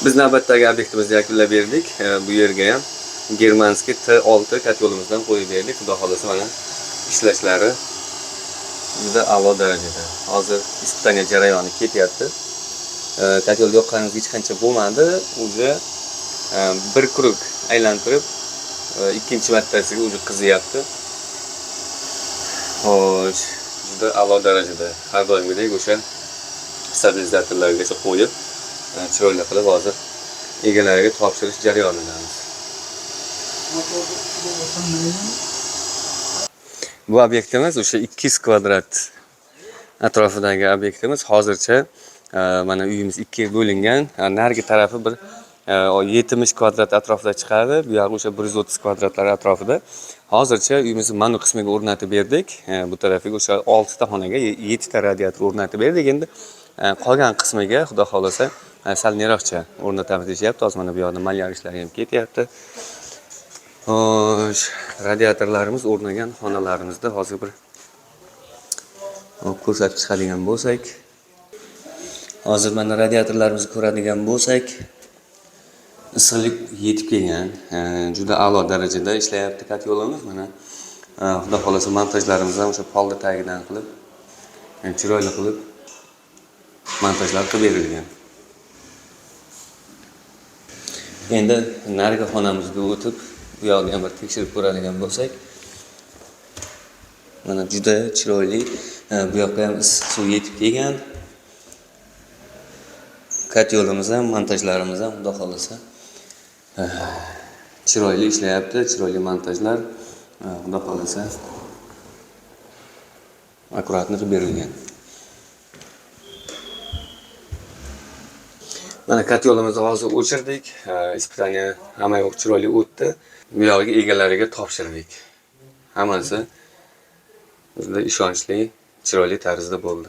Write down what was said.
Biz navbatdagi obyektimizni yakunlab berdik. Bu yerga ham Germanskiy T6 kotyolimizdan qo'yib berdik. Xudo xolasa mana ishlashlari juda a'lo darajada. Hozir испытание jarayoni ketyapti. Kotyol yoqqanimiz hech qancha bo'lmadi. Уже bir krug aylantirib ikkinchi martasiga уже qizyapti. Xo'sh, juda a'lo darajada. Har doimgidek o'sha stabilizatorlargacha qo'yib, chiroyli qilib hozir egalariga topshirish jarayonidamiz. Bu obyektimiz o'sha 200 kvadrat atrofidagi obyektimiz. Hozircha mana uyimiz ikkiga bo'lingan. Narigi tarafi bir 70 kvadrat atrofida chiqadi. Bu yoq o'sha 130 kvadratlar atrofida. Hozircha uyimizni manu qismiga o'rnatib berdik. Bu tarafiga o'sha 6 ta xonaga 7 ta radiator o'rnatib berdik. Endi qolgan qismiga xudo xolasa sal nariroqcha o'rnatamiz deyapti. Hozir mana bu yoqda malyar ishlari ham ketyapti. Xo'sh, radiatorlarimiz o'rnagan xonalarimizda hozir bir ko'rsatib chiqadigan bo'lsak, hozir mana radiatorlarimizni ko'radigan bo'lsak, issiqlik yetib kelgan, juda a'lo darajada ishlayapti kotyolimiz. Mana xudo xolasa montajlarimiz ham o'sha polda tagidan qilib, chiroyli qilib montajlar qilib berilgan. Endi narigi xonamizga o'tib, bu yoqni ham bir tekshirib ko'radigan bo'lsak, mana juda chiroyli, bu yoqqa ham issiq suv yetib kelgan. Kotyolimiz ham, montajlarimiz ham xudo xolasa chiroyli ishlayapti, chiroyli montajlar, xudo xolasa akkuratni qilib berilgan. Mana kotyolimizni hozir o'chirdik, испытание hammayoq chiroyli o'tdi. Bu yog'iga egalariga topshirdik. Hammasi juda ishonchli, chiroyli tarzda bo'ldi.